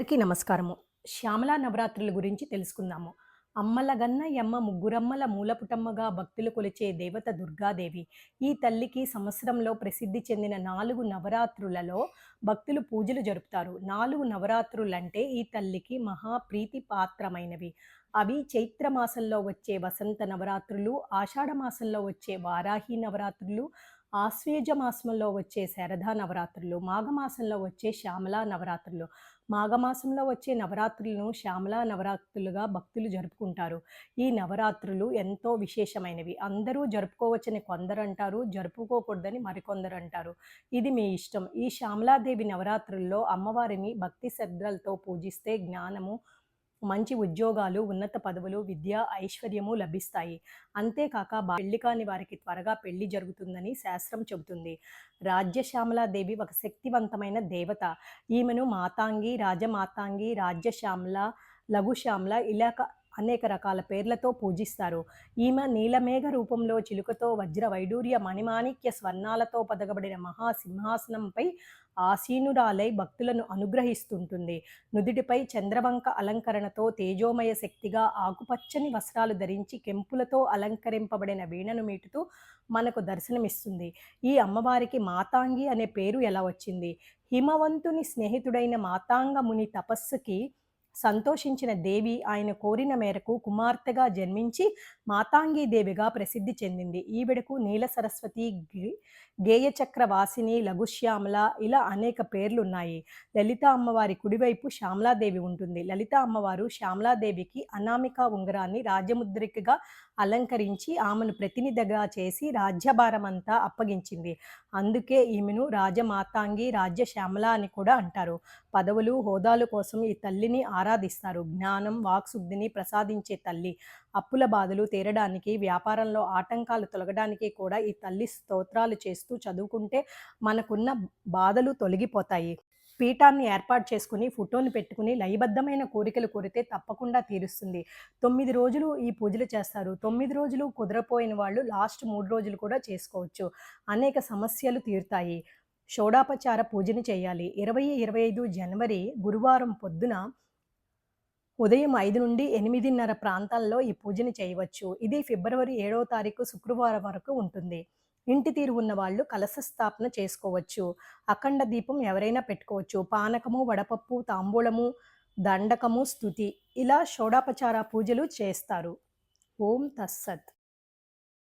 అందరికీ నమస్కారము. శ్యామలా నవరాత్రుల గురించి తెలుసుకుందాము. అమ్మలగన్న యమ్మ ముగ్గురమ్మల మూలపుటమ్మగా భక్తులు కొలిచే దేవత దుర్గాదేవి. ఈ తల్లికి సంవత్సరంలో ప్రసిద్ధి చెందిన 4 నవరాత్రులలో భక్తులు పూజలు జరుపుతారు. 4 నవరాత్రులంటే ఈ తల్లికి మహా ప్రీతి పాత్రమైనవి. అవి చైత్ర మాసంలో వచ్చే వసంత నవరాత్రులు, ఆషాఢ మాసంలో వచ్చే వారాహి నవరాత్రులు, ఆశ్వేజ మాసంలో వచ్చే శారదా నవరాత్రులు, మాఘమాసంలో వచ్చే శ్యామలా నవరాత్రులు. మాఘమాసంలో వచ్చే నవరాత్రులను శ్యామలా నవరాత్రులుగా భక్తులు జరుపుకుంటారు. ఈ నవరాత్రులు ఎంతో విశేషమైనవి. అందరూ జరుపుకోవచ్చని కొందరంటారు, జరుపుకోకూడదని మరికొందరంటారు. ఇది మీ ఇష్టం. ఈ శ్యామలాదేవి నవరాత్రుల్లో అమ్మవారిని భక్తి శ్రద్ధలతో పూజిస్తే జ్ఞానము, మంచి ఉద్యోగాలు, ఉన్నత పదవులు, విద్య, ఐశ్వర్యము లభిస్తాయి. అంతేకాక పెళ్లి కాని వారికి త్వరగా పెళ్లి జరుగుతుందని శాస్త్రం చెబుతుంది. రాజ్యశ్యామలాదేవి ఒక శక్తివంతమైన దేవత. ఈమెను మాతాంగి, రాజమాతాంగి, రాజ్యశ్యామల, లఘుశ్యామల అనేక రకాల పేర్లతో పూజిస్తారు. ఈమె నీలమేఘ రూపంలో చిలుకతో వజ్ర వైడూర్య మణిమాణిక్య స్వర్ణాలతో పదగబడిన మహాసింహాసనంపై ఆసీనురాలై భక్తులను అనుగ్రహిస్తుంటుంది. నుదిటిపై చంద్రవంక అలంకరణతో తేజోమయ శక్తిగా ఆకుపచ్చని వస్త్రాలు ధరించి కెంపులతో అలంకరింపబడిన వీణను మీటుతూ మనకు దర్శనమిస్తుంది. ఈ అమ్మవారికి మాతాంగి అనే పేరు ఎలా వచ్చింది? హిమవంతుని స్నేహితుడైన మాతాంగ ముని తపస్సుకి సంతోషించిన దేవి ఆయన కోరిన మేరకు కుమార్తెగా జన్మించి మాతాంగీ దేవిగా ప్రసిద్ధి చెందింది. ఈవిడకు నీల సరస్వతి, గేయచక్ర వాసిని, లఘుశ్యామల ఇలా అనేక పేర్లున్నాయి. లలిత అమ్మవారి కుడివైపు శ్యామలాదేవి ఉంటుంది. లలిత అమ్మవారు శ్యామలాదేవికి అనామిక ఉంగరాన్ని రాజముద్రికగా అలంకరించి ఆమెను ప్రతినిధిగా చేసి రాజ్యభారమంతా అప్పగించింది. అందుకే ఈమెను రాజమాతాంగి, రాజ్యశ్యామల అని కూడా అంటారు. పదవులు, హోదాల కోసం ఈ తల్లిని ఆరాధిస్తారు. జ్ఞానం, వాక్శుద్ధిని ప్రసాదించే తల్లి. అప్పుల బాధలు తీరడానికి, వ్యాపారంలో ఆటంకాలు తొలగడానికి కూడా ఈ తల్లి స్తోత్రాలు చేస్తూ చదువుకుంటే మనకున్న బాధలు తొలగిపోతాయి. పీఠాన్ని ఏర్పాటు చేసుకుని, ఫోటోని పెట్టుకుని లయబద్ధమైన కోరికలు కోరితే తప్పకుండా తీరుస్తుంది. 9 రోజులు ఈ పూజలు చేస్తారు. 9 రోజులు కుదరపోయిన వాళ్ళు లాస్ట్ 3 రోజులు కూడా చేసుకోవచ్చు. అనేక సమస్యలు తీరుతాయి. షోడాపచార పూజను చేయాలి. 25 జనవరి గురువారం పొద్దున ఉదయం 5 నుండి 8:30 ప్రాంతాల్లో ఈ పూజను చేయవచ్చు. ఇది ఫిబ్రవరి 7వ తారీఖు శుక్రవారం వరకు ఉంటుంది. ఇంటి తీరు ఉన్న వాళ్ళు కలశ స్థాపన చేసుకోవచ్చు. అఖండ దీపం ఎవరైనా పెట్టుకోవచ్చు. పానకము, వడపప్పు, తాంబూలము, దండకము, స్తుతి ఇలా షోడాపచార పూజలు చేస్తారు. ఓం తస్సత్.